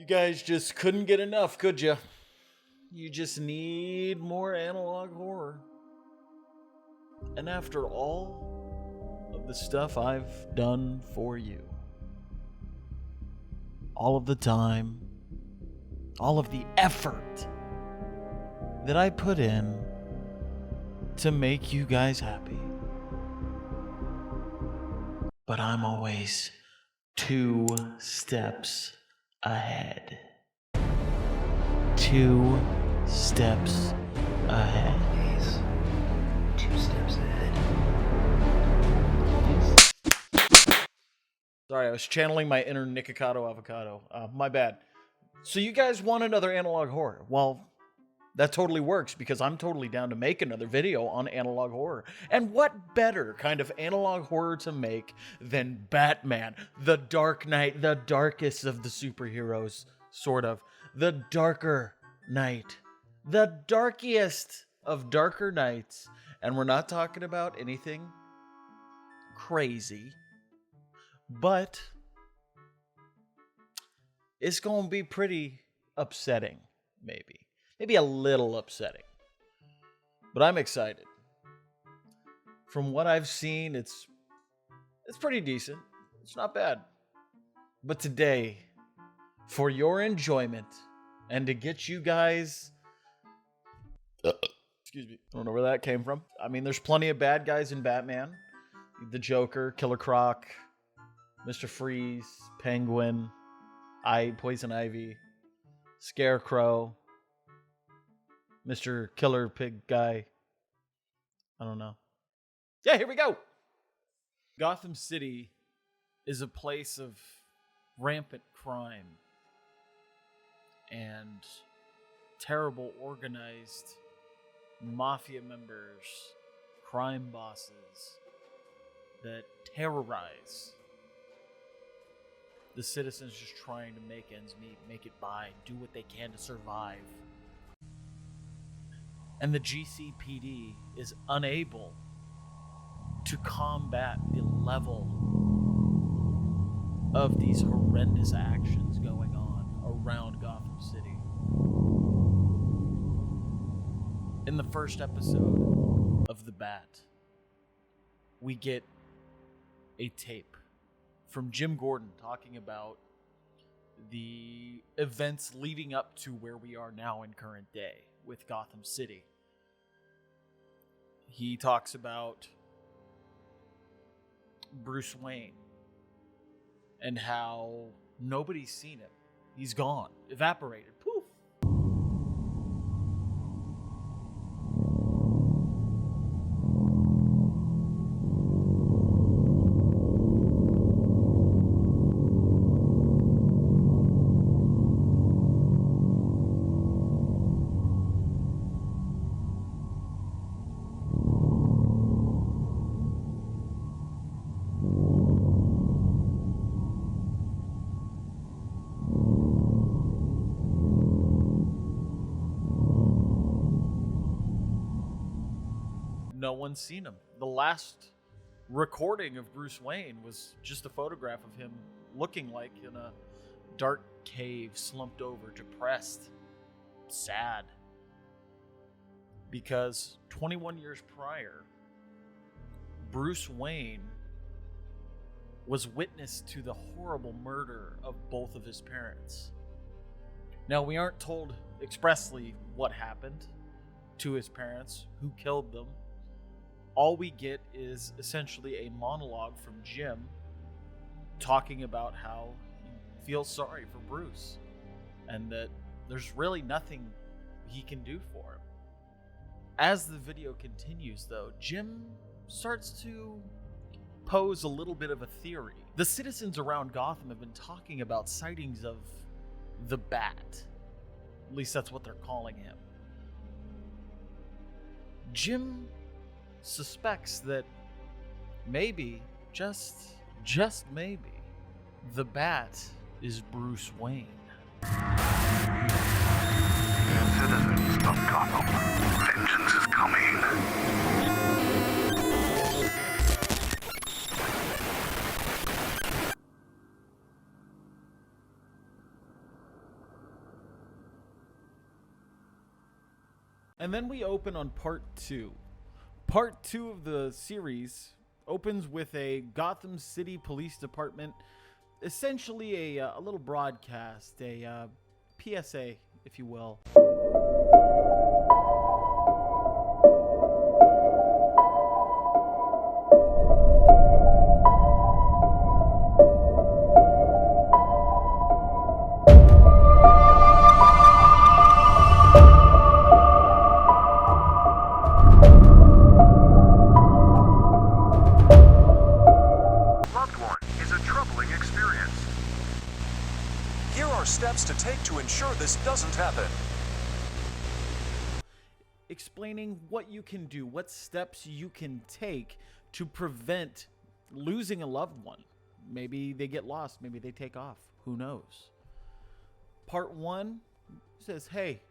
You guys just couldn't get enough, could you? You just need more analog horror. And after all of the stuff I've done for you, all of the time, all of the effort that I put in to make you guys happy, but I'm always 2 steps ahead. 2 steps ahead. He's 2 steps ahead. Sorry, I was channeling my inner Nikocado avocado. My bad. So you guys want another analog horror? Well, that totally works because I'm totally down to make another video on analog horror. And what better kind of analog horror to make than Batman, the Dark Knight, the darkest of the superheroes, sort of. The Darker Knight. The darkest of darker nights. And we're not talking about anything crazy, but it's going to be pretty upsetting, maybe. Maybe a little upsetting. But I'm excited. From what I've seen, it's pretty decent. It's not bad. But today, for your enjoyment and to get you guys... Excuse me. I don't know where that came from. I mean, there's plenty of bad guys in Batman. The Joker, Killer Croc, Mr. Freeze, Penguin, Poison Ivy, Scarecrow, Mr. Killer Pig guy. I don't know. Yeah, here we go. Gotham City is a place of rampant crime and terrible organized mafia members, crime bosses that terrorize the citizens just trying to make ends meet, make it by, do what they can to survive. And the GCPD is unable to combat the level of these horrendous actions going on around Gotham City. In the first episode of The Bat, we get a tape from Jim Gordon talking about the events leading up to where we are now in current day with Gotham City. He talks about Bruce Wayne and how nobody's seen him. He's gone, evaporated, poof. No one's seen him. The last recording of Bruce Wayne was just a photograph of him looking like in a dark cave, slumped over, depressed, sad. Because 21 years prior, Bruce Wayne was witness to the horrible murder of both of his parents. Now, we aren't told expressly what happened to his parents, who killed them. All we get is essentially a monologue from Jim talking about how he feels sorry for Bruce and that there's really nothing he can do for him. As the video continues, though, Jim starts to pose a little bit of a theory. The citizens around Gotham have been talking about sightings of the Bat. At least that's what they're calling him. Jim suspects that maybe, just maybe, the Bat is Bruce Wayne. Citizens of Gotham, vengeance is coming. And then we open on part 2. Part 2 of the series opens with a Gotham City Police Department, essentially a little broadcast, a PSA, if you will. Steps to take to ensure this doesn't happen. Explaining what you can do, what steps you can take to prevent losing a loved one. Maybe they get lost, maybe they take off, who knows. Part 1 says, hey,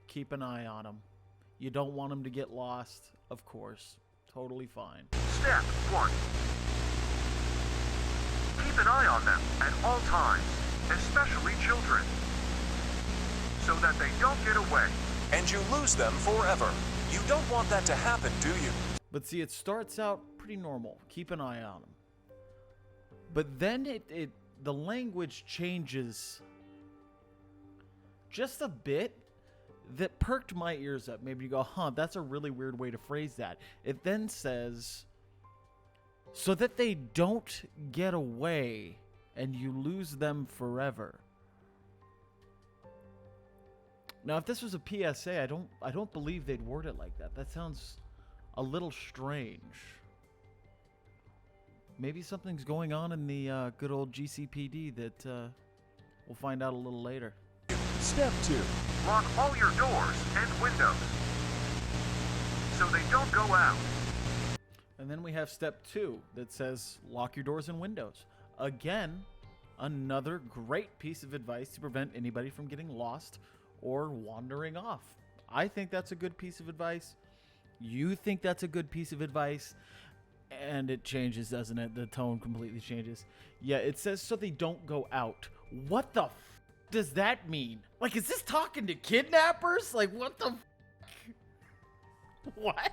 keep an eye on them. You don't want them to get lost, of course. Totally fine. Step 1. Keep an eye on them at all times, especially children, so that they don't get away. And you lose them forever. You don't want that to happen, do you? But see, it starts out pretty normal. Keep an eye on them. But then the language changes just a bit that perked my ears up. Maybe you go, huh, that's a really weird way to phrase that. It then says, so that they don't get away and you lose them forever. Now, if this was a PSA, I don't believe they'd word it like that. That sounds a little strange. Maybe something's going on in the good old GCPD that we'll find out a little later. Step 2. Lock all your doors and windows, so they don't go out. And then we have step 2 that says lock your doors and windows. Again, another great piece of advice to prevent anybody from getting lost or wandering off. I think that's a good piece of advice. You think that's a good piece of advice. And it changes, doesn't it? The tone completely changes. Yeah, it says so they don't go out. What the does that mean? Like, is this talking to kidnappers? Like, what the What?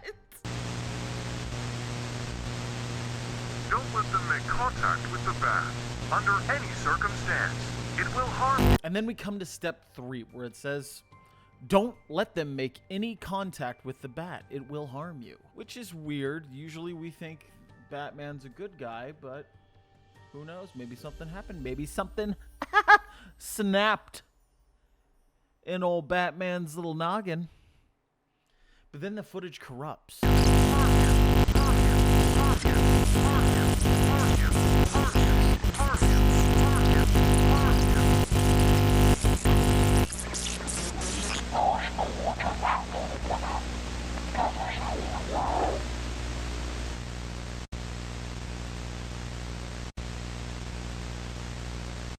Don't let them make contact with the bat under any circumstance. It will harm. And then we come to step 3, where it says, don't let them make any contact with the bat. It will harm you. Which is weird. Usually we think Batman's a good guy, but who knows? Maybe something happened. Maybe something snapped in old Batman's little noggin. But then the footage corrupts.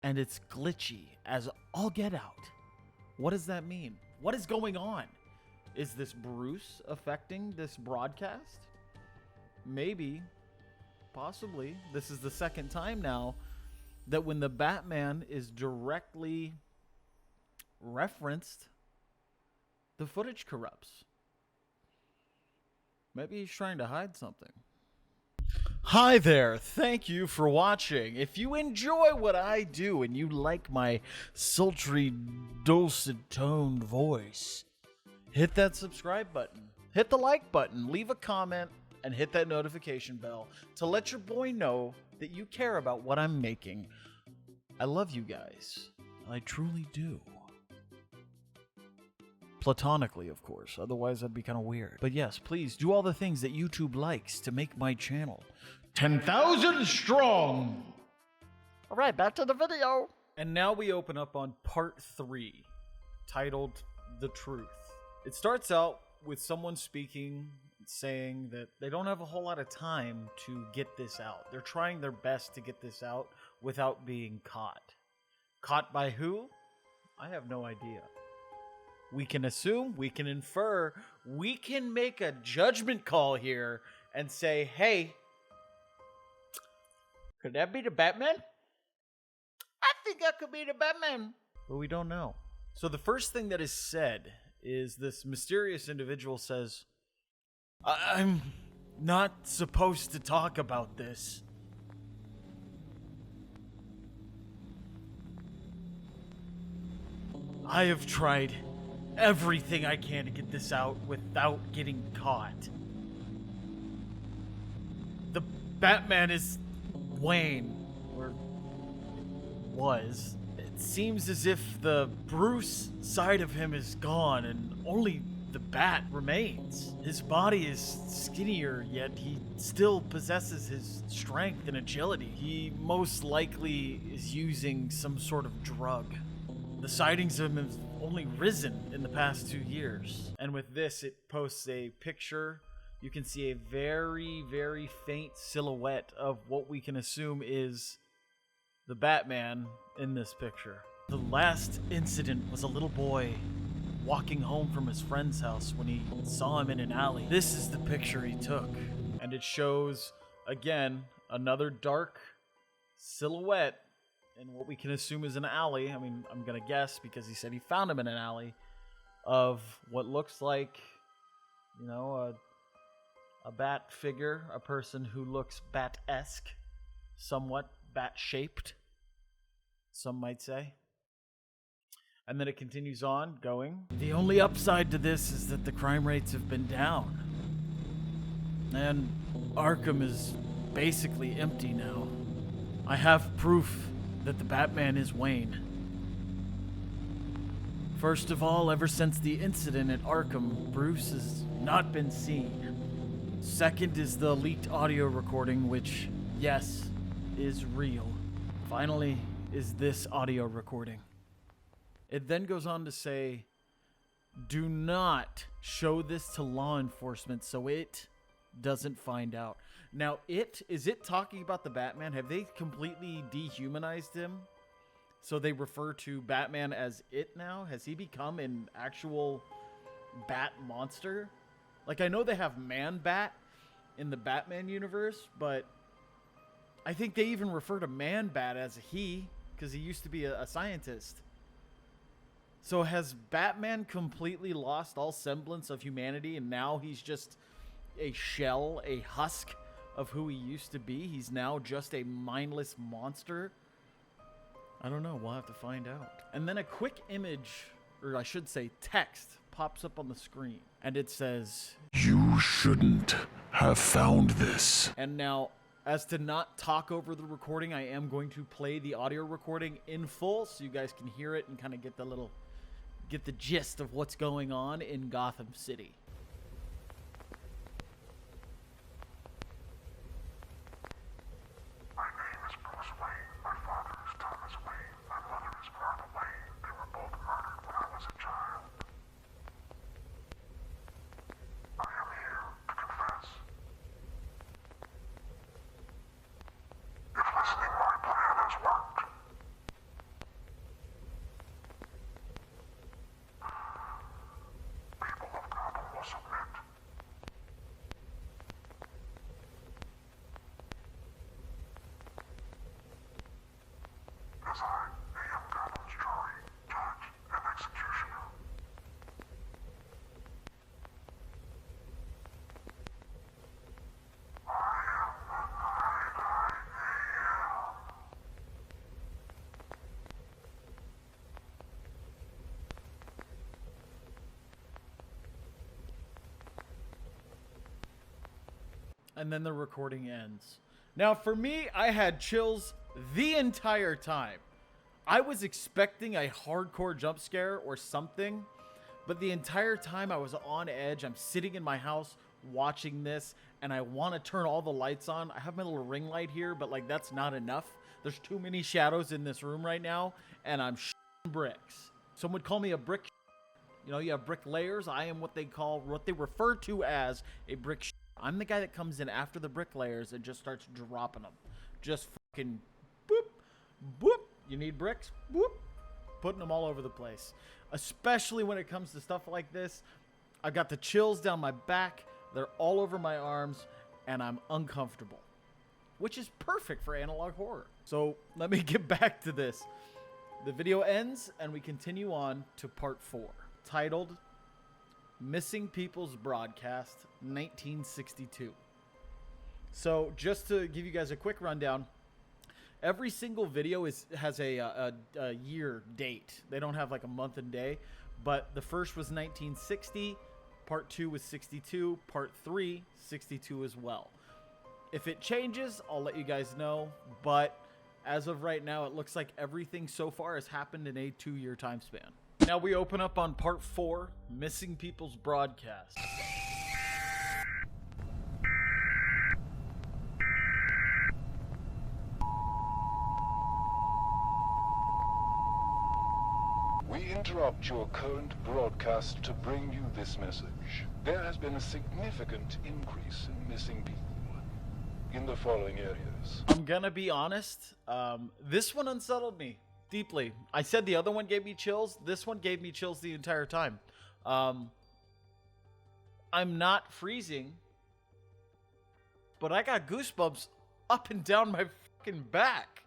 And it's glitchy as all get out. What does that mean? What is going on? Is this Bruce affecting this broadcast? Maybe. Possibly. This is the second time now that when the Batman is directly referenced, the footage corrupts. Maybe he's trying to hide something. Hi there, thank you for watching. If you enjoy what I do and you like my sultry, dulcet toned voice, hit that subscribe button, hit the like button, leave a comment, and hit that notification bell to let your boy know that you care about what I'm making. I love you guys. I truly do. Platonically, of course. Otherwise, that'd be kind of weird. But yes, please do all the things that YouTube likes to make my channel 10,000 strong. All right, back to the video. And now we open up on part 3, titled The Truth. It starts out with someone speaking, saying that they don't have a whole lot of time to get this out. They're trying their best to get this out without being caught. Caught by who? I have no idea. We can assume, we can infer, we can make a judgment call here and say, hey, could that be the Batman? I think that could be the Batman. But we don't know. So the first thing that is said is this mysterious individual says, I'm not supposed to talk about this. I have tried everything I can to get this out without getting caught. The Batman is Wayne, or was. It seems as if the Bruce side of him is gone and only the Bat remains. His body is skinnier, yet he still possesses his strength and agility. He most likely is using some sort of drug. The sightings of him have only risen in the past 2 years. And with this, it posts a picture. You can see a very, very faint silhouette of what we can assume is the Batman in this picture. The last incident was a little boy walking home from his friend's house when he saw him in an alley. This is the picture he took. And it shows, again, another dark silhouette in what we can assume is an alley. I mean, I'm gonna guess because he said he found him in an alley of what looks like, you know, a bat figure, a person who looks bat-esque, somewhat bat-shaped, some might say. And then it continues on, going. The only upside to this is that the crime rates have been down. And Arkham is basically empty now. I have proof that the Batman is Wayne. First of all, ever since the incident at Arkham, Bruce has not been seen. Second is the leaked audio recording, which, yes, is real. Finally, is this audio recording. It then goes on to say, do not show this to law enforcement so it doesn't find out. Now, is it talking about the Batman? Have they completely dehumanized him? So they refer to Batman as it now? Has he become an actual bat monster? Like, I know they have Man-Bat in the Batman universe, but I think they even refer to Man-Bat as a he, because he used to be a scientist. So has Batman completely lost all semblance of humanity, and now he's just a shell, a husk of who he used to be? He's now just a mindless monster? I don't know. We'll have to find out. And then a quick image, or I should say text, pops up on the screen. And it says, You shouldn't have found this. And now, as to not talk over the recording, I am going to play the audio recording in full so you guys can hear it and kind of get the gist of what's going on in Gotham City. My name is Bruce Wayne. My father is Thomas Wayne. My mother is Martha Wayne. They were both murdered when I was a child. I am here to confess. If listening, my plan has worked. People of Gotham will submit. As I am Gotham's jury, judge, and executioner. I am the I-am. And then the recording ends. Now, for me, I had chills the entire time. I was expecting a hardcore jump scare or something, but the entire time I was on edge. I'm sitting in my house watching this, and I want to turn all the lights on. I have my little ring light here, but like that's not enough. There's too many shadows in this room right now, and I'm bricks. Some would call me a brick. You know, you have brick layers. I am what they refer to as a brick. I'm the guy that comes in after the bricklayers and just starts dropping them. Just fucking boop, boop. You need bricks? Boop. Putting them all over the place. Especially when it comes to stuff like this. I've got the chills down my back. They're all over my arms. And I'm uncomfortable. Which is perfect for analog horror. So let me get back to this. The video ends and we continue on to part 4. Titled, Missing People's Broadcast, 1962. So just to give you guys a quick rundown, every single video has a year date. They don't have like a month and day, but the first was 1960, part 2 was 62, part 3, 62 as well. If it changes, I'll let you guys know, but as of right now, it looks like everything so far has happened in a 2-year time span. Now we open up on part 4, Missing People's Broadcast. We interrupt your current broadcast to bring you this message. There has been a significant increase in missing people in the following areas. I'm gonna be honest, this one unsettled me deeply. I said the other one gave me chills. This one gave me chills the entire time. I'm not freezing, but I got goosebumps up and down my fucking back.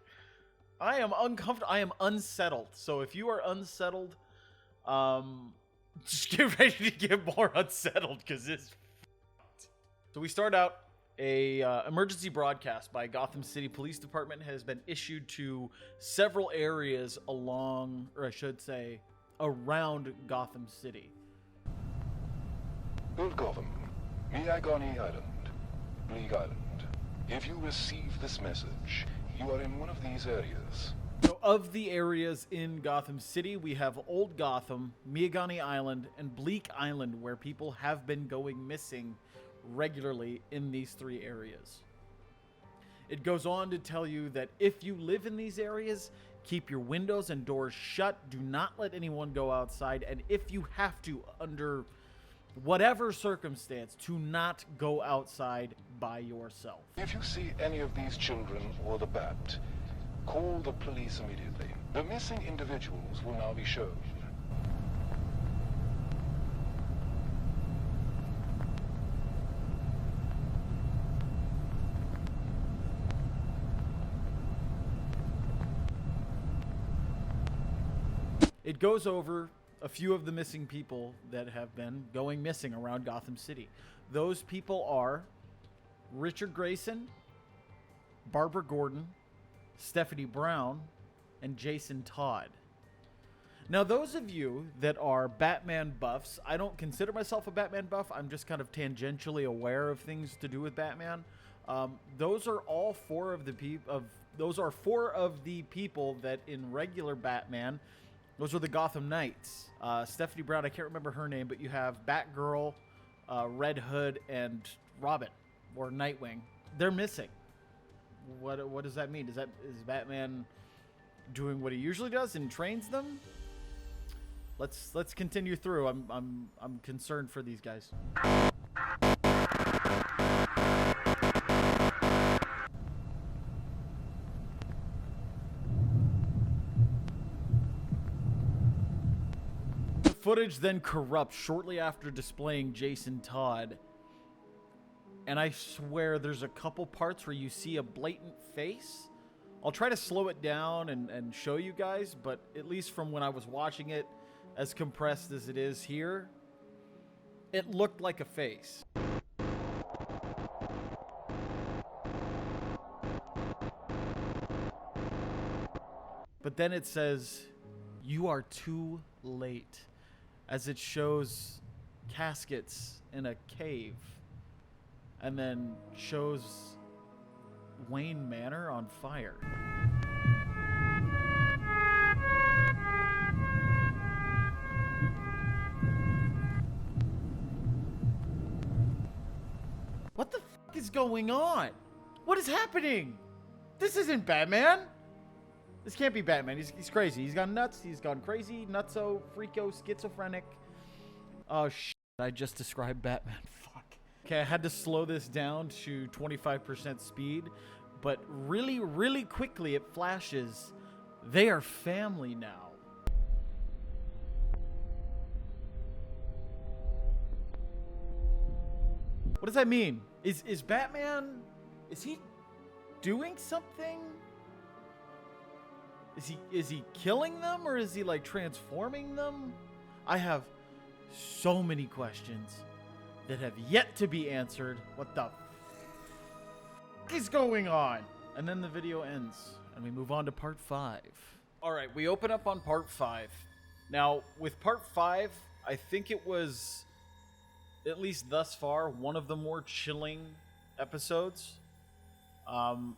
I am uncomfortable. I am unsettled. So if you are unsettled, just get ready to get more unsettled because it's fucked. So we start out. A emergency broadcast by Gotham City Police Department has been issued to several areas along, or I should say, around Gotham City. Old Gotham, Miagani Island, Bleak Island. If you receive this message, you are in one of these areas. So of the areas in Gotham City, we have Old Gotham, Miagani Island, and Bleak Island, where people have been going missing regularly in these 3 areas. It goes on to tell you that if you live in these areas, keep your windows and doors shut. Do not let anyone go outside. And if you have to, under whatever circumstance, to not go outside by yourself. If you see any of these children or the bat, call the police immediately. The missing individuals will now be shown. It goes over a few of the missing people that have been going missing around Gotham City. Those people are Richard Grayson, Barbara Gordon, Stephanie Brown, and Jason Todd. Now, those of you that are Batman buffs, I don't consider myself a Batman buff. I'm just kind of tangentially aware of things to do with Batman. Those are all 4 of the people. Those are 4 of the people that in regular Batman. Those are the Gotham Knights. Stephanie Brown, I can't remember her name, but you have Batgirl, Red Hood, and Robin, or Nightwing. They're missing. What does that mean? Is Batman doing what he usually does and trains them? Let's continue through. I'm concerned for these guys. Footage then corrupts shortly after displaying Jason Todd, and I swear there's a couple parts where you see a blatant face. I'll try to slow it down and show you guys, but at least from when I was watching it, as compressed as it is here, it looked like a face. But then it says, "You are too late," as it shows caskets in a cave, and then shows Wayne Manor on fire. What the fuck is going on? What is happening? This isn't Batman. This can't be Batman. He's crazy. He's gone nuts. He's gone crazy, nutso, freako, schizophrenic. Oh, shit. I just described Batman. Fuck. Okay, I had to slow this down to 25% speed, but really, really quickly it flashes. They are family now. What does that mean? Is Batman... Is he doing something? Is he killing them, or is he like transforming them? I have So many questions that have yet to be answered. What the is going on? And then the video ends, and we move on to part 5. All right, we open up on part 5. Now, with part 5, I think it was, at least thus far, one of the more chilling episodes. I'm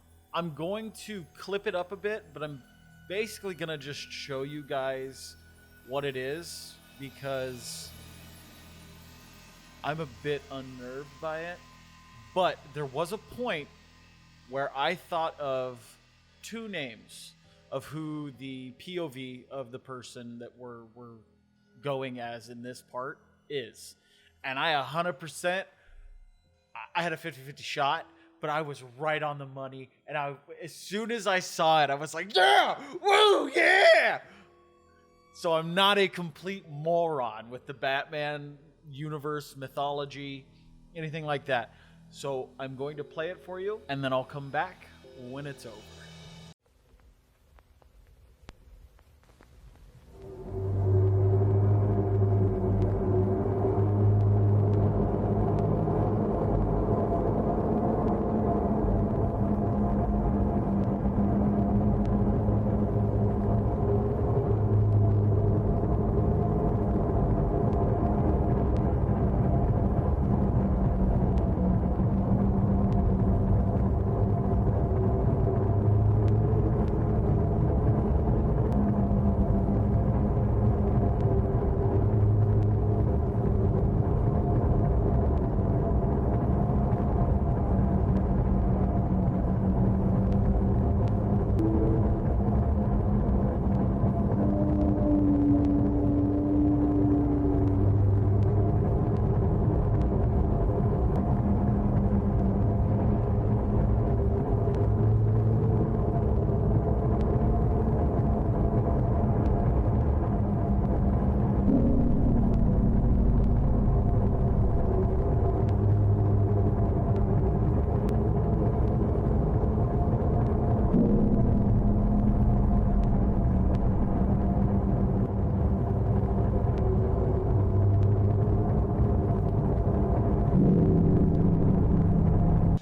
going to clip it up a bit, but I'm basically going to just show you guys what it is, because I'm a bit unnerved by it. But there was a point where I thought of 2 names of who the POV of the person that we're going as in this part is. And I 100%, I had a 50-50 shot, but I was right on the money. And as soon as I saw it, I was like, yeah! Woo! Yeah! So I'm not a complete moron with the Batman universe, mythology, anything like that. So I'm going to play it for you, and then I'll come back when it's over.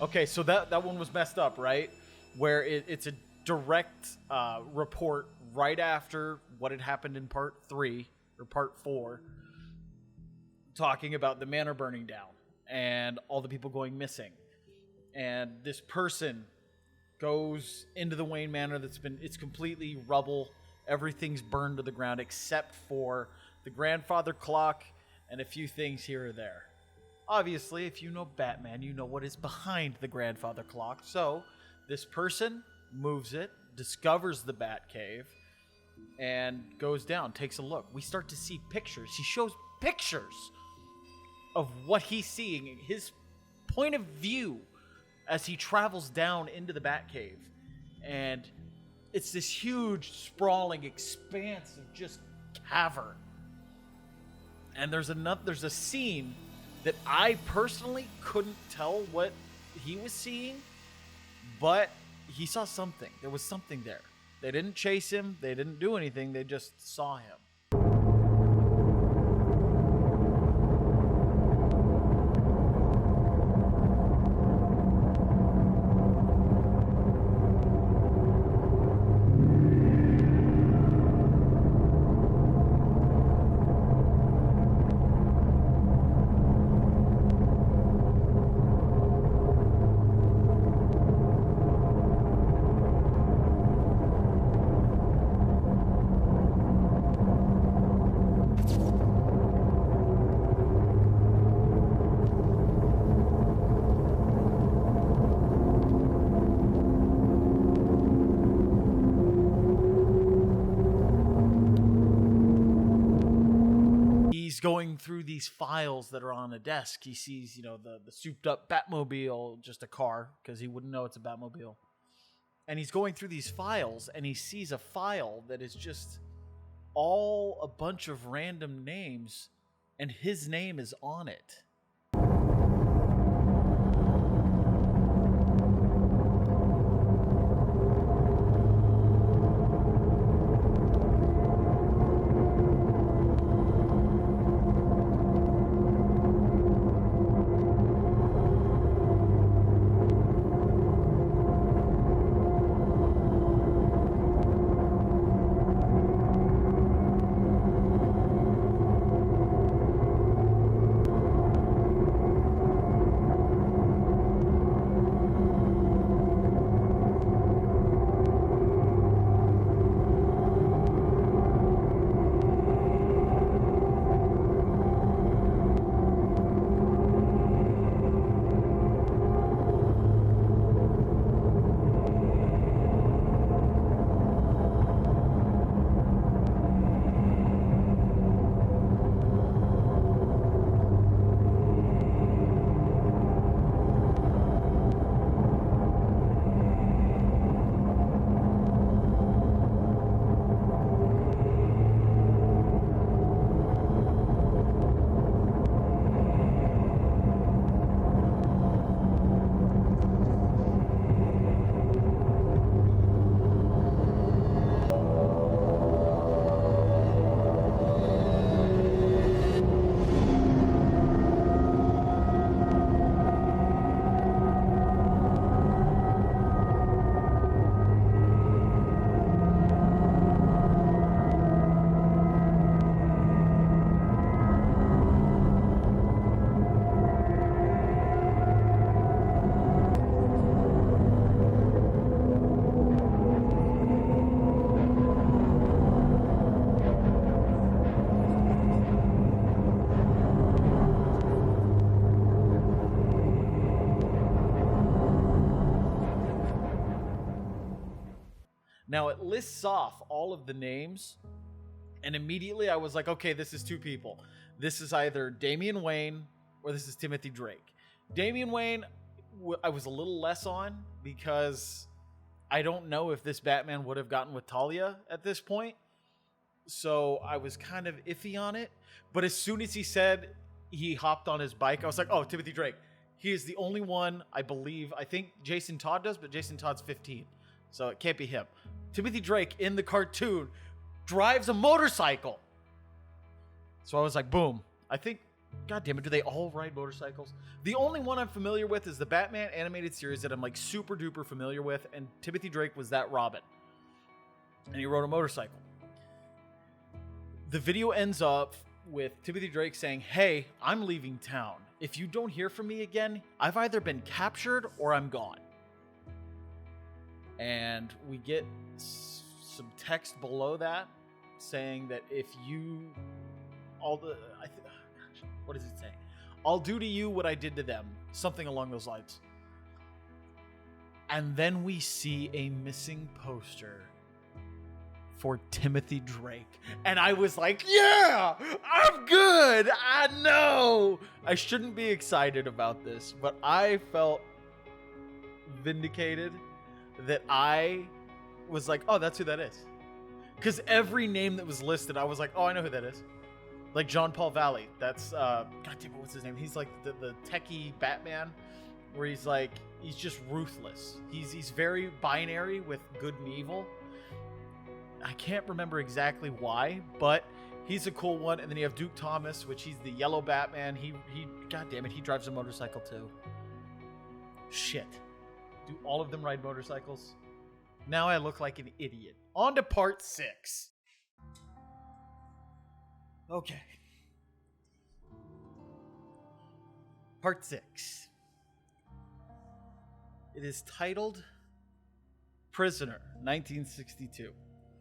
Okay, so that one was messed up, right? Where it's a direct report right after what had happened in part 3 or part 4, talking about the manor burning down and all the people going missing. And this person goes into the Wayne Manor it's completely rubble. Everything's burned to the ground except for the grandfather clock and a few things here or there. Obviously, if you know Batman, you know what is behind the grandfather clock. So, this person moves it, discovers the Batcave, and goes down, takes a look. We start to see pictures. He shows pictures of what he's seeing, his point of view as he travels down into the Batcave. And it's this huge, sprawling expanse of just cavern. And there's a scene that I personally couldn't tell what he was seeing, but he saw something. There was something there. They didn't chase him. They didn't do anything. They just saw him. Going through these files that are on a desk. He sees, the souped up Batmobile, just a car, because he wouldn't know it's a Batmobile. And he's going through these files, and he sees a file that is just all a bunch of random names, and his name is on it. Now it lists off all of the names, and immediately I was like, okay, this is two people. This is either Damian Wayne or this is Timothy Drake. Damian Wayne, I was a little less on because I don't know if this Batman would have gotten with Talia at this point. So I was kind of iffy on it. But as soon as he said he hopped on his bike, I was like, oh, Timothy Drake. He is the only one, I believe. I think Jason Todd does, but Jason Todd's 15. So it can't be him. Timothy Drake in the cartoon drives a motorcycle. So I was like, boom. I think, God damn it, do they all ride motorcycles? The only one I'm familiar with is the Batman animated series that I'm like super duper familiar with. And Timothy Drake was that Robin. And he rode a motorcycle. The video ends up with Timothy Drake saying, hey, I'm leaving town. If you don't hear from me again, I've either been captured or I'm gone. And we get some text below that saying that if you what does it say? I'll do to you what I did to them. Something along those lines. And then we see a missing poster for Timothy Drake. And I was like, yeah, I'm good. I know. I shouldn't be excited about this, but I felt vindicated that I was like, oh, that's who that is. Because every name that was listed, I was like, oh, I know who that is. Like John Paul Valley. That's, God damn it, what's his name? He's like the techie Batman, where he's like, he's just ruthless. He's very binary with good and evil. I can't remember exactly why, but he's a cool one. And then you have Duke Thomas, which he's the yellow Batman. He God damn it, he drives a motorcycle too. Shit. Do all of them ride motorcycles? Now I look like an idiot. On to part 6. Okay. Part 6. It is titled Prisoner, 1962.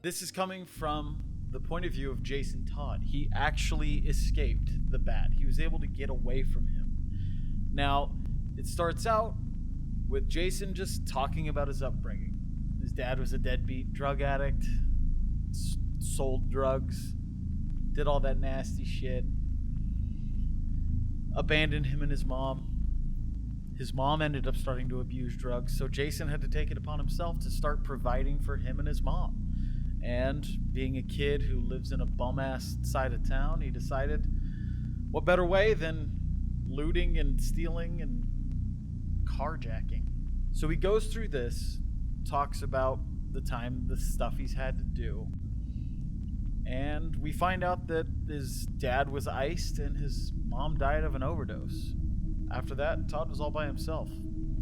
This is coming from the point of view of Jason Todd. He actually escaped the Bat. He was able to get away from him. Now, it starts out with Jason just talking about his upbringing. His dad was a deadbeat drug addict, sold drugs, did all that nasty shit, abandoned him and his mom. His mom ended up starting to abuse drugs, so Jason had to take it upon himself to start providing for him and his mom. And being a kid who lives in a bum-ass side of town, he decided, what better way than looting and stealing and carjacking? So he goes through this, talks about the time, the stuff he's had to do. And we find out that his dad was iced and his mom died of an overdose. After that, Todd was all by himself,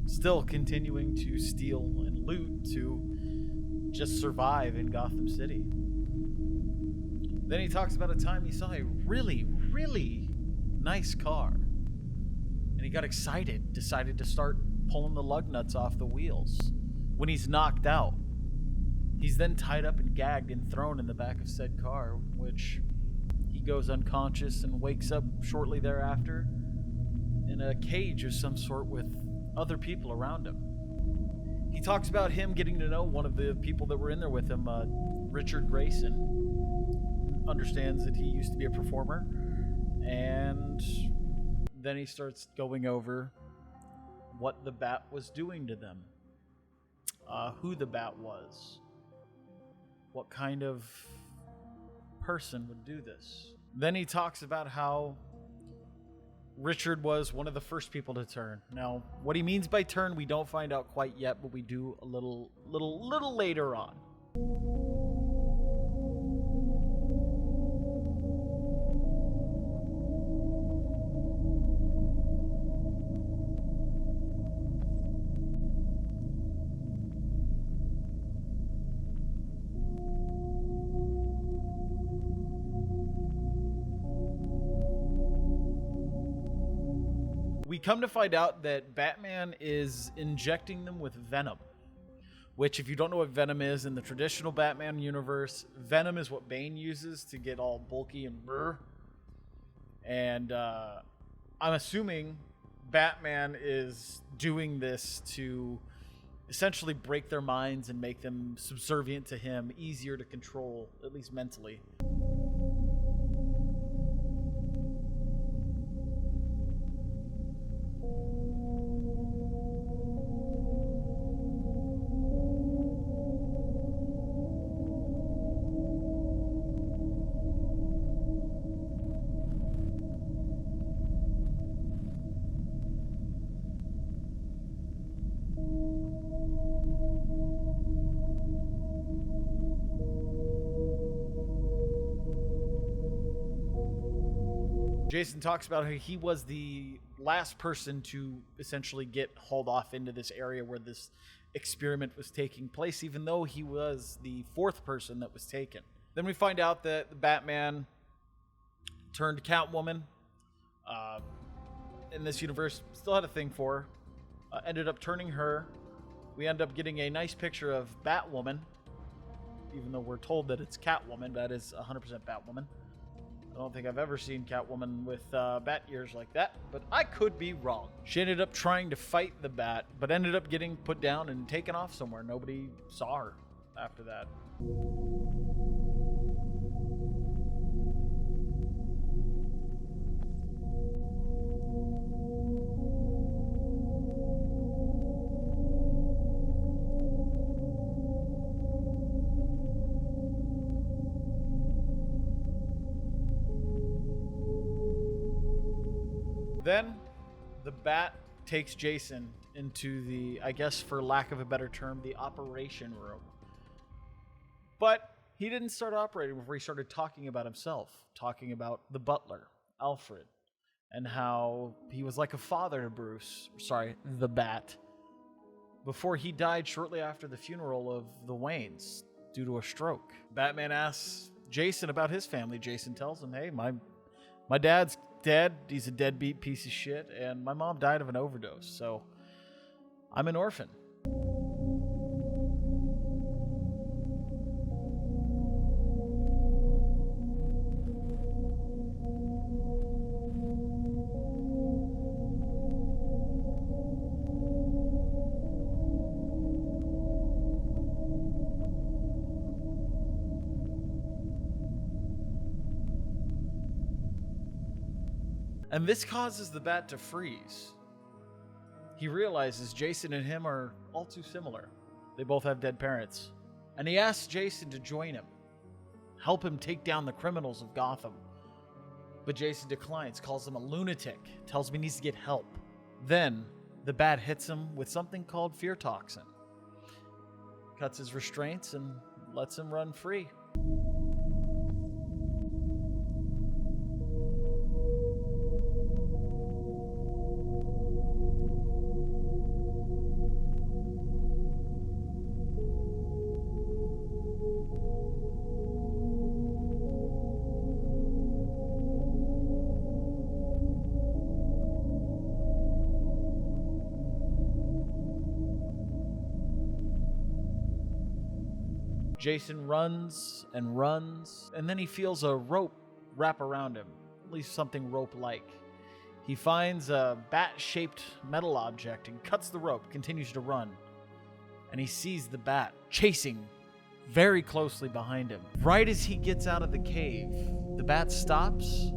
still continuing to steal and loot to just survive in Gotham City. Then he talks about a time he saw a really, really nice car. And he got excited, decided to start pulling the lug nuts off the wheels. When he's knocked out, he's then tied up and gagged and thrown in the back of said car, which he goes unconscious and wakes up shortly thereafter in a cage of some sort with other people around him. He talks about him getting to know one of the people that were in there with him, Richard Grayson. Understands that he used to be a performer. And then he starts going over what the Bat was doing to them. Who the Bat was. What kind of person would do this. Then he talks about how Richard was one of the first people to turn. Now, what he means by turn, we don't find out quite yet, but we do a little later on. We come to find out that Batman is injecting them with venom, which, if you don't know what venom is in the traditional Batman universe, venom is what Bane uses to get all bulky and brr. And I'm assuming Batman is doing this to essentially break their minds and make them subservient to him, easier to control, at least mentally. Jason talks about how he was the last person to essentially get hauled off into this area where this experiment was taking place, even though he was the fourth person that was taken. Then we find out that the Batman turned Catwoman in this universe, still had a thing for her, ended up turning her. We end up getting a nice picture of Batwoman, even though we're told that it's Catwoman. That is 100% Batwoman. I don't think I've ever seen Catwoman with bat ears like that, but I could be wrong. She ended up trying to fight the bat, but ended up getting put down and taken off somewhere. Nobody saw her after that. Then the bat takes Jason into the, I guess for lack of a better term, the operation room. But he didn't start operating before he started talking about himself, talking about the butler, Alfred, and how he was like a father to Bruce, the Bat, before he died shortly after the funeral of the Waynes due to a stroke. Batman asks Jason about his family. Jason tells him, hey, my dad's dead. He's a deadbeat piece of shit, and my mom died of an overdose, so I'm an orphan. And this causes the Bat to freeze. He realizes Jason and him are all too similar. They both have dead parents. And he asks Jason to join him, help him take down the criminals of Gotham. But Jason declines, calls him a lunatic, tells him he needs to get help. Then the Bat hits him with something called fear toxin, cuts his restraints, and lets him run free. Jason runs and runs, and then he feels a rope wrap around him, at least something rope-like. He finds a bat-shaped metal object and cuts the rope, continues to run, and he sees the Bat chasing very closely behind him. Right as he gets out of the cave, the Bat stops,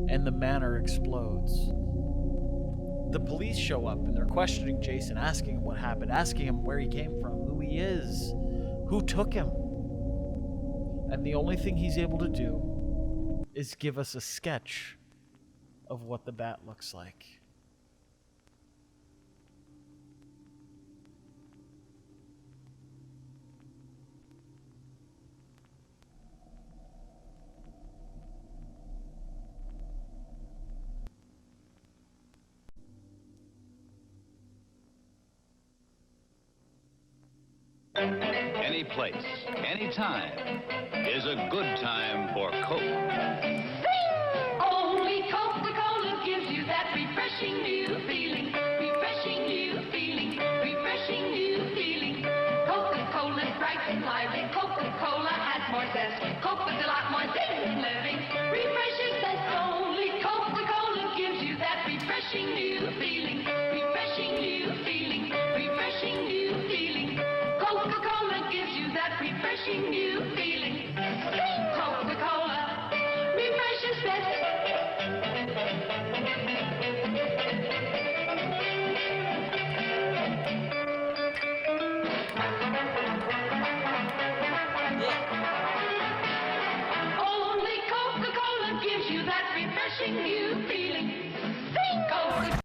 and the manor explodes. The police show up, and they're questioning Jason, asking him what happened, asking him where he came from, who he is, who took him. And the only thing he's able to do is give us a sketch of what the Bat looks like. Any place, any time is a good time for Coke. Only Coca-Cola gives you that refreshing new feeling. Refreshing new feeling. Refreshing new feeling. Coca-Cola's bright and lively. Coca-Cola has more zest. Coke with a lot more zest in living. Refreshing zest. Only Coca-Cola gives you that refreshing new feeling. Refreshing new feeling. Refreshing new feeling. refreshing new feeling. Sing Coca-Cola.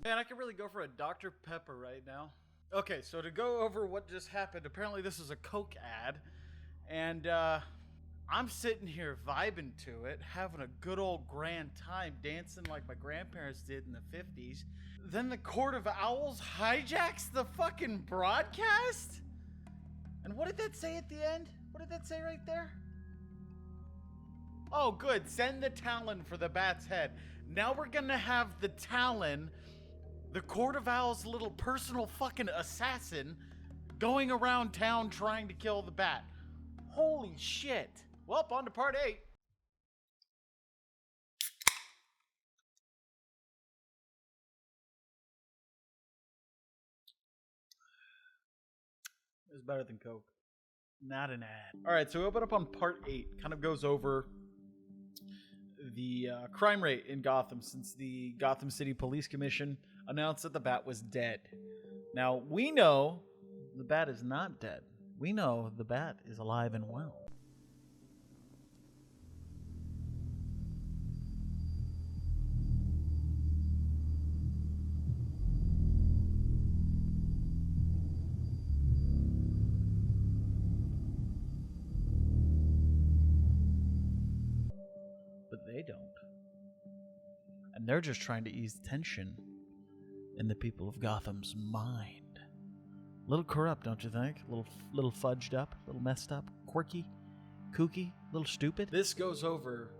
Man, I could really go for a Dr. Pepper right now. Okay, so to go over what just happened, apparently this is a Coke ad, and I'm sitting here vibing to it, having a good old grand time, dancing like my grandparents did in the 50s. Then the Court of Owls hijacks the fucking broadcast? And what did that say at the end? What did that say right there? Oh, good. Send the Talon for the bat's head. Now we're gonna have the Talon, the Court of Owls' little personal fucking assassin, going around town trying to kill the bat. Holy shit. Well, on to part 8. It was better than Coke. Not an ad. Alright, so we open up on part 8. Kind of goes over the crime rate in Gotham since the Gotham City Police Commission announced that the bat was dead. Now, we know the bat is not dead. We know the bat is alive and well. But they don't. And they're just trying to ease tension in the people of Gotham's mind. A little corrupt, don't you think? A little fudged up, a little messed up, quirky, kooky, a little stupid. This goes over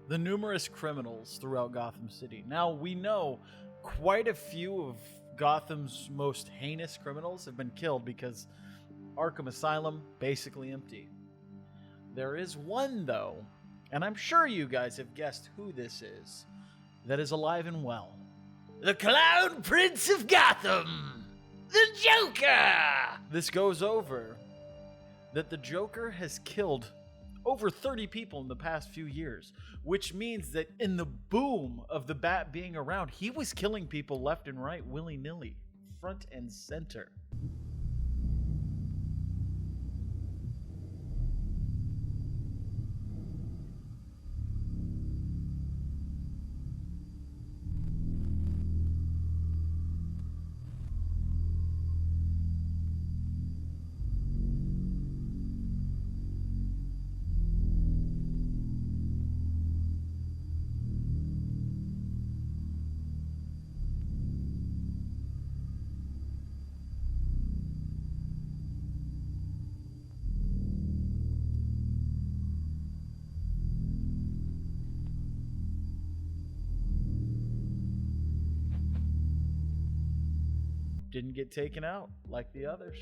the numerous criminals throughout Gotham City. Now, we know quite a few of Gotham's most heinous criminals have been killed because Arkham Asylum basically empty. There is one, though, and I'm sure you guys have guessed who this is, that is alive and well. The Clown Prince of Gotham! The Joker! This goes over that the Joker has killed over 30 people in the past few years, which means that in the boom of the bat being around, he was killing people left and right, willy-nilly, front and center. Didn't get taken out like the others.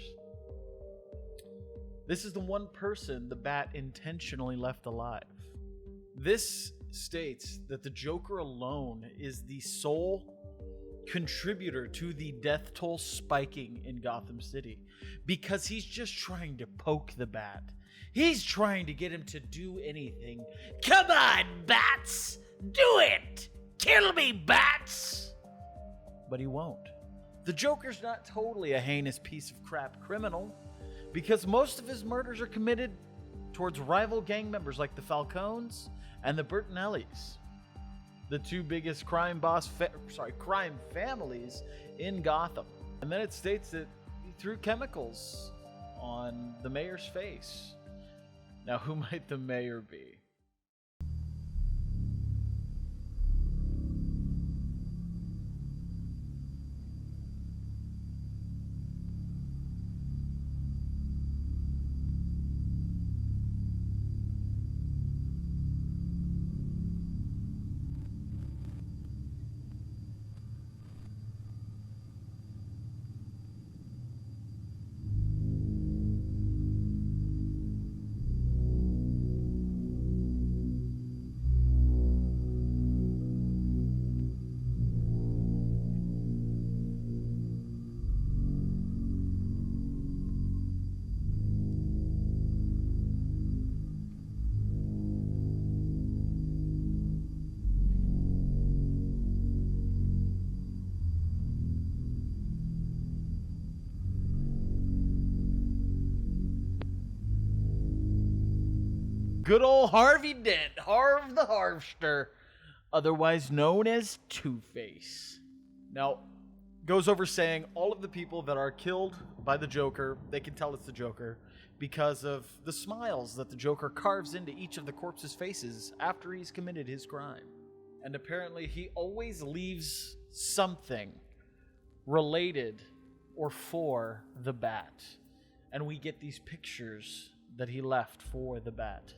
This is the one person the bat intentionally left alive. This states that the Joker alone is the sole contributor to the death toll spiking in Gotham City because he's just trying to poke the bat. He's trying to get him to do anything. Come on, bats! Do it! Kill me, bats! But he won't. The Joker's not totally a heinous piece of crap criminal because most of his murders are committed towards rival gang members like the Falcones and the Bertinellis, the two biggest crime families in Gotham. And then it states that he threw chemicals on the mayor's face. Now, who might the mayor be? Good old Harvey Dent, Harv the Harvester, otherwise known as Two-Face. Now, goes over saying all of the people that are killed by the Joker, they can tell it's the Joker because of the smiles that the Joker carves into each of the corpses' faces after he's committed his crime. And apparently he always leaves something related or for the Bat. And we get these pictures that he left for the Bat.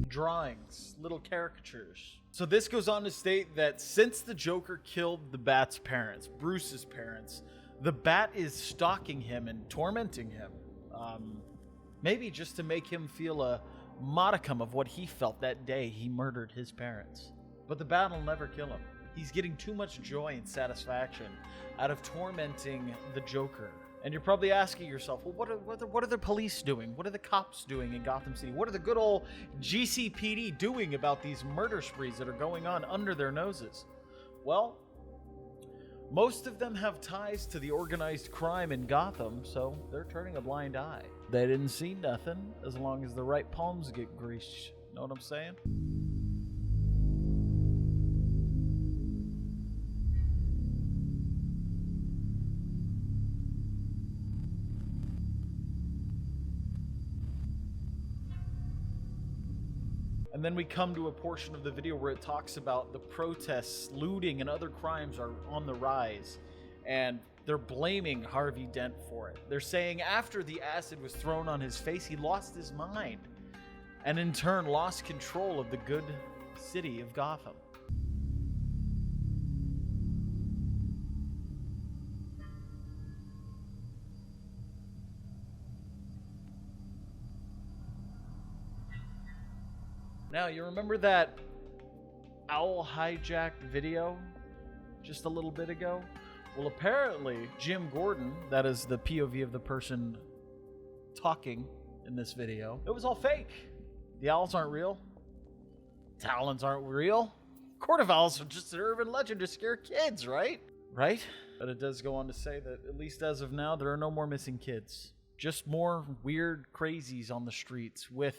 Drawings, little caricatures. So this goes on to state that since the Joker killed the Bat's parents, Bruce's parents, the Bat is stalking him and tormenting him. Maybe just to make him feel a modicum of what he felt that day he murdered his parents. But the Bat will never kill him. He's getting too much joy and satisfaction out of tormenting the Joker. And you're probably asking yourself, well, what are the police doing? What are the cops doing in Gotham City? What are the good old GCPD doing about these murder sprees that are going on under their noses? Well, most of them have ties to the organized crime in Gotham, so they're turning a blind eye. They didn't see nothing as long as the right palms get greased. Know what I'm saying? And then we come to a portion of the video where it talks about the protests, looting, and other crimes are on the rise. And they're blaming Harvey Dent for it. They're saying after the acid was thrown on his face, he lost his mind. And in turn, lost control of the good city of Gotham. Now, you remember that owl hijacked video just a little bit ago? Well, apparently, Jim Gordon, that is the POV of the person talking in this video, it was all fake. The owls aren't real. Talons aren't real. Court of Owls are just an urban legend to scare kids, right? Right? But it does go on to say that, at least as of now, there are no more missing kids. Just more weird crazies on the streets with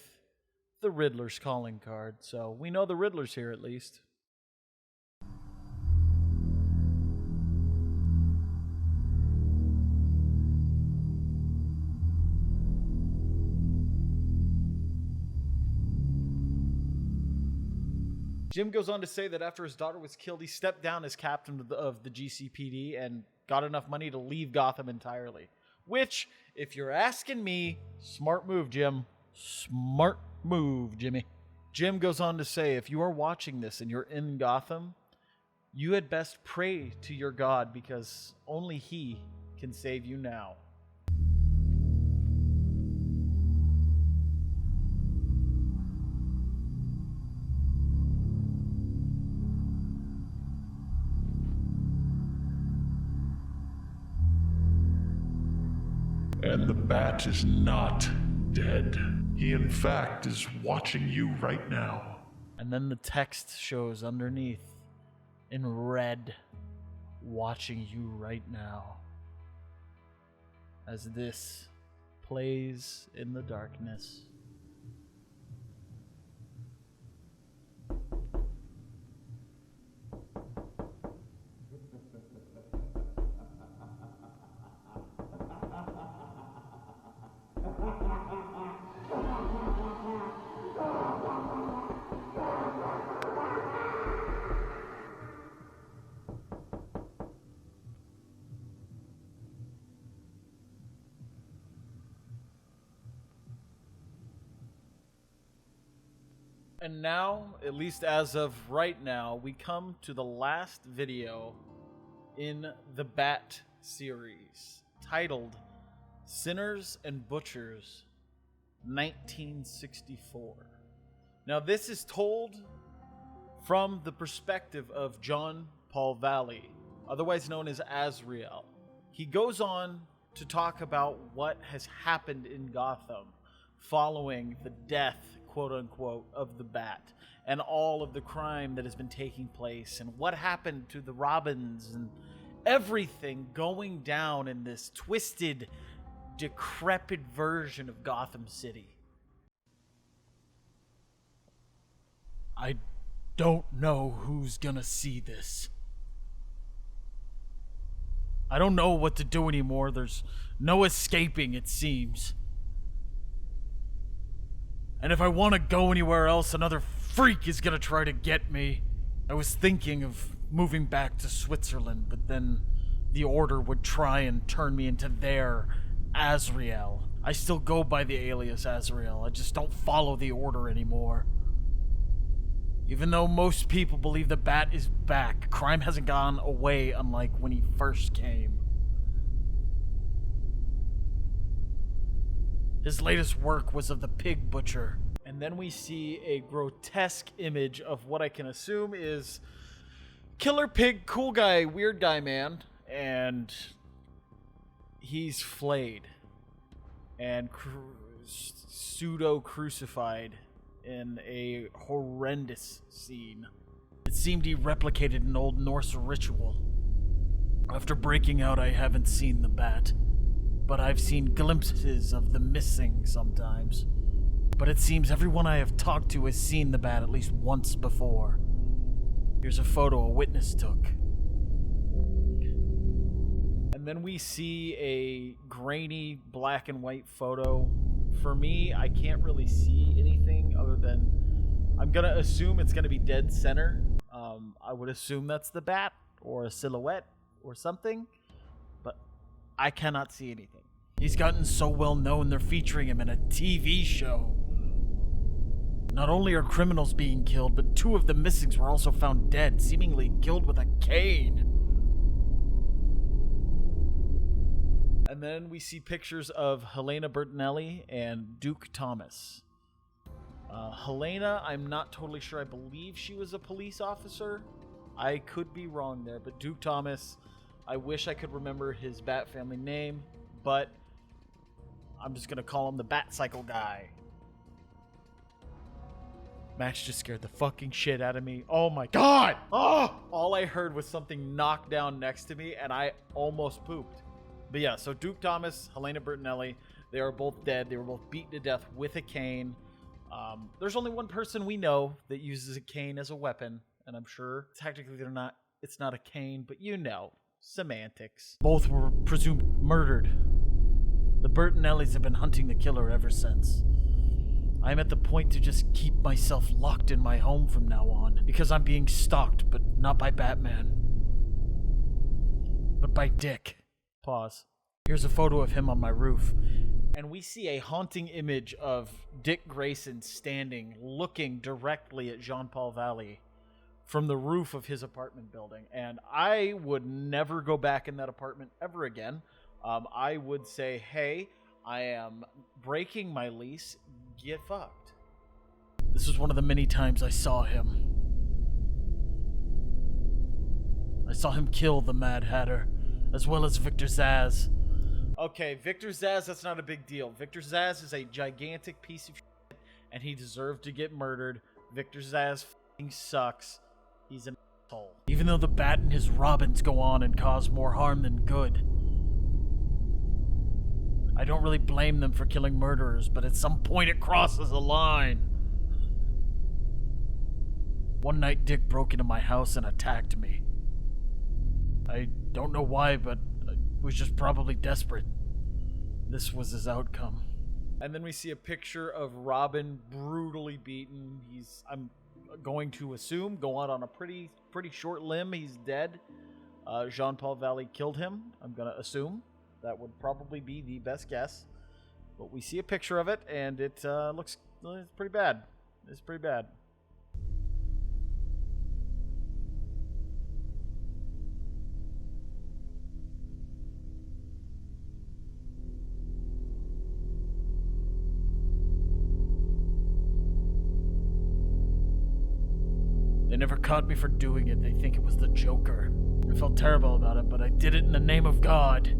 the Riddler's calling card. So we know the Riddler's here at least. Jim goes on to say that after his daughter was killed, he stepped down as captain of the GCPD and got enough money to leave Gotham entirely. Which, if you're asking me, smart move, Jim. Smart move, Jimmy. Jim goes on to say, if you are watching this and you're in Gotham, you had best pray to your God because only He can save you now. And the Bat is not dead. He, in fact, is watching you right now. And then the text shows underneath in red, watching you right now. As this plays in the darkness. And now, at least as of right now, we come to the last video in the Bat series, titled Sinners and Butchers, 1964. Now, this is told from the perspective of John Paul Valley, otherwise known as Azrael. He goes on to talk about what has happened in Gotham following the death, quote unquote, of the Bat. and all of the crime that has been taking place and what happened to the Robins and everything going down in this twisted, decrepit version of Gotham City. I don't know who's gonna see this. I don't know what to do anymore. There's no escaping, it seems. And if I want to go anywhere else, another freak is gonna try to get me. I was thinking of moving back to Switzerland, but then the Order would try and turn me into their Azrael. I still go by the alias Azrael. I just don't follow the Order anymore. Even though most people believe the Bat is back, crime hasn't gone away unlike when he first came. His latest work was of the Pig Butcher. And then we see a grotesque image of what I can assume is Killer Pig, cool guy, weird guy man. And he's flayed and pseudo-crucified in a horrendous scene. It seemed he replicated an old Norse ritual. After breaking out, I haven't seen the Bat, but I've seen glimpses of the missing sometimes. But it seems everyone I have talked to has seen the Bat at least once before. Here's a photo a witness took. And then we see a grainy black and white photo. For me, I can't really see anything other than I'm gonna assume it's gonna be dead center. I would assume that's the Bat or a silhouette or something, but I cannot see anything. He's gotten so well known they're featuring him in a TV show. Not only are criminals being killed, but 2 of the missings were also found dead, seemingly killed with a cane. And then we see pictures of Helena Bertinelli and Duke Thomas. Helena, I'm not totally sure. I believe she was a police officer. I could be wrong there, but Duke Thomas, I wish I could remember his Bat family name, but I'm just going to call him the Bat Cycle guy. Max just scared the fucking shit out of me. Oh my god! Oh! All I heard was something knock down next to me, and I almost pooped. But yeah, so Duke Thomas, Helena Bertinelli, they are both dead. They were both beaten to death with a cane. There's only one person we know that uses a cane as a weapon, and I'm sure technically it's not a cane, but you know, semantics. Both were presumed murdered. The Bertinellis have been hunting the killer ever since. I'm at the point to just keep myself locked in my home from now on, because I'm being stalked, but not by Batman, but by Dick. Pause. Here's a photo of him on my roof, and we see a haunting image of Dick Grayson standing, looking directly at Jean-Paul Valley from the roof of his apartment building, and I would never go back in that apartment ever again. I would say, hey, I am breaking my lease, get fucked. This was one of the many times I saw him. I saw him kill the Mad Hatter, as well as Victor Zsasz. Okay, Victor Zsasz, that's not a big deal. Victor Zsasz is a gigantic piece of shit, and he deserved to get murdered. Victor Zsasz f***ing sucks. He's an asshole. Even though the Bat and his Robins go on and cause more harm than good. I don't really blame them for killing murderers, but at some point it crosses a line. One night, Dick broke into my house and attacked me. I don't know why, but I was just probably desperate. This was his outcome. And then we see a picture of Robin brutally beaten. I'm going to assume, go out on a pretty short limb, he's dead. Jean-Paul Valley killed him, I'm going to assume. That would probably be the best guess. But we see a picture of it, and it looks it's pretty bad. It's pretty bad. They never caught me for doing it. They think it was the Joker. I felt terrible about it, but I did it in the name of God.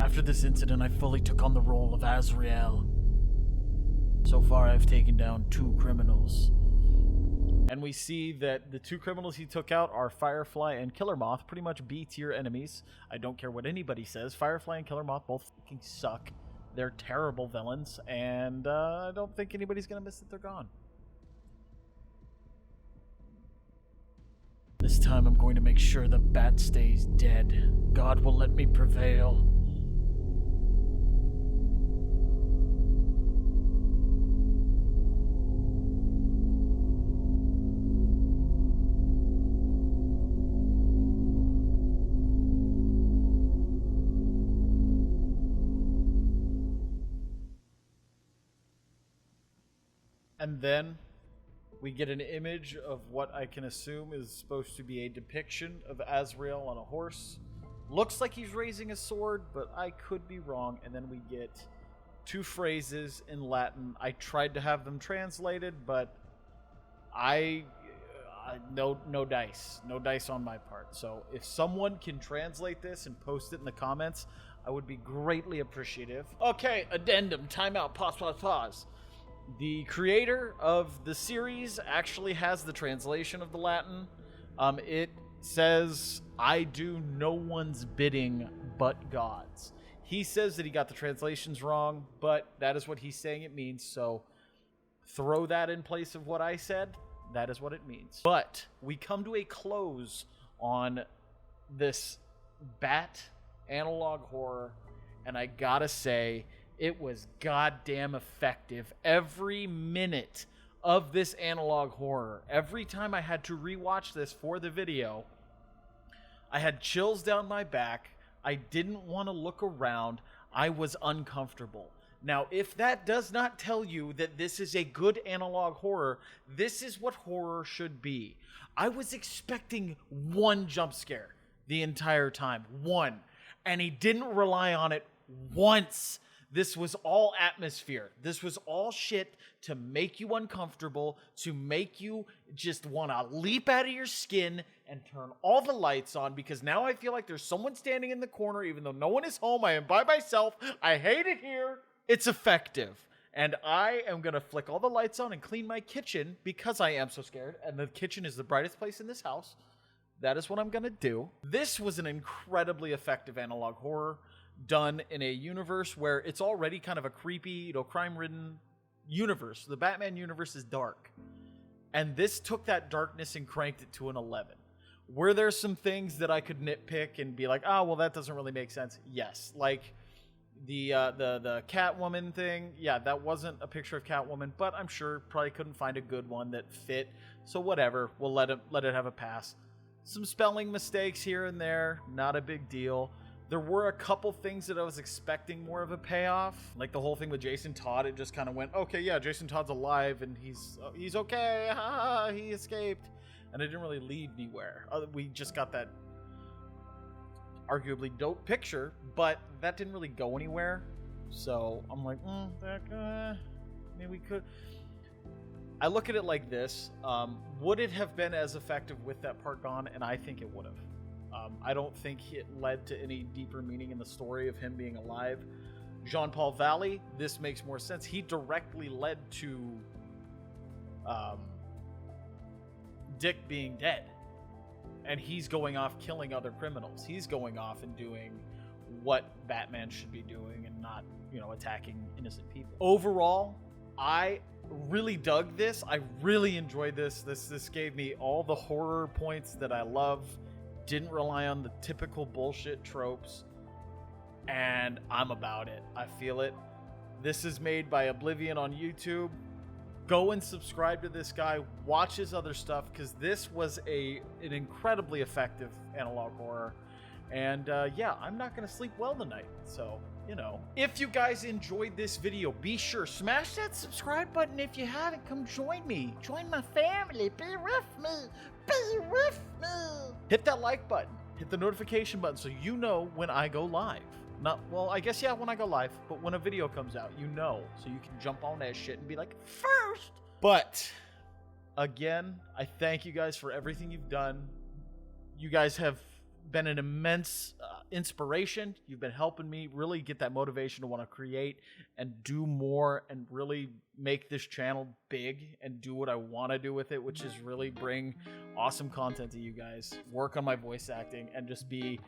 After this incident, I fully took on the role of Azrael. So far, I've taken down 2 criminals. And we see that the two criminals he took out are Firefly and Killer Moth, pretty much B-tier enemies. I don't care what anybody says. Firefly and Killer Moth both fucking suck. They're terrible villains, and I don't think anybody's going to miss that they're gone. This time I'm going to make sure the bat stays dead. God will let me prevail. And then we get an image of what I can assume is supposed to be a depiction of Azrael on a horse. Looks like he's raising a sword, but I could be wrong. And then we get two phrases in Latin. I tried to have them translated, but no dice on my part. So if someone can translate this and post it in the comments, I would be greatly appreciative. Okay, addendum, timeout, pause. The creator of the series actually has the translation of the Latin. It says, "I do no one's bidding but God's." He says that he got the translations wrong, but that is what he's saying it means. So throw that in place of what I said. That is what it means. But we come to a close on this bat analog horror, and I gotta say, it was goddamn effective. Every minute of this analog horror, every time I had to rewatch this for the video, I had chills down my back. I didn't want to look around. I was uncomfortable. Now, if that does not tell you that this is a good analog horror, this is what horror should be. I was expecting one jump scare the entire time. One. And he didn't rely on it once. This was all atmosphere. This was all shit to make you uncomfortable, to make you just want to leap out of your skin and turn all the lights on, because now I feel like there's someone standing in the corner, even though no one is home. I am by myself. I hate it here. It's effective. And I am going to flick all the lights on and clean my kitchen because I am so scared. And the kitchen is the brightest place in this house. That is what I'm going to do. This was an incredibly effective analog horror, done in a universe where it's already kind of a creepy, crime-ridden universe. The Batman universe is dark. And this took that darkness and cranked it to an 11. Were there some things that I could nitpick and be like, oh, well, that doesn't really make sense? Yes. Like the Catwoman thing. Yeah, that wasn't a picture of Catwoman, but I'm sure probably couldn't find a good one that fit. So whatever, we'll let it have a pass. Some spelling mistakes here and there, not a big deal. There were a couple things that I was expecting more of a payoff. Like the whole thing with Jason Todd, it just kind of went, okay, yeah, Jason Todd's alive and he's okay, he escaped. And it didn't really lead anywhere. We just got that arguably dope picture, but that didn't really go anywhere. So I'm like, maybe we could. I look at it like this. Would it have been as effective with that part gone? And I think it would have. I don't think it led to any deeper meaning in the story of him being alive. Jean-Paul Valley, this makes more sense. He directly led to Dick being dead. And he's going off killing other criminals. He's going off and doing what Batman should be doing and not, attacking innocent people. Overall, I really dug this. I really enjoyed this. This gave me all the horror points that I love. Didn't rely on the typical bullshit tropes, and I'm about it. I feel it. This is made by Oblivion on YouTube. Go and subscribe to this guy. Watch his other stuff, because this was an incredibly effective analog horror. And yeah, I'm not going to sleep well tonight, so, If you guys enjoyed this video, be sure, smash that subscribe button if you haven't. Come join me. Join my family. Be with me. Be with me. Hit that like button. Hit the notification button so you know when I go live. I guess, yeah, when I go live, but when a video comes out, so you can jump on that shit and be like, first. But, again, I thank you guys for everything you've done. You guys have been an immense inspiration. You've been helping me really get that motivation to want to create and do more and really make this channel big and do what I want to do with it, which is really bring awesome content to you guys, work on my voice acting, and just be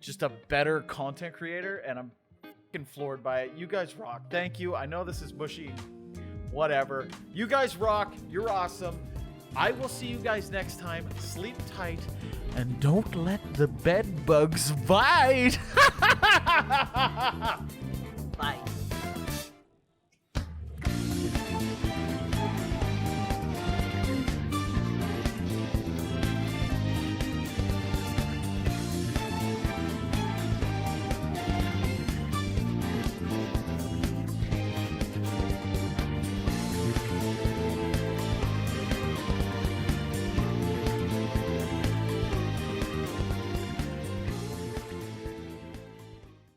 just a better content creator. And I'm fucking floored by it. You guys rock. Thank you. I know this is mushy. Whatever. You guys rock. You're awesome. I will see you guys next time. Sleep tight and don't let the bed bugs bite. Bye.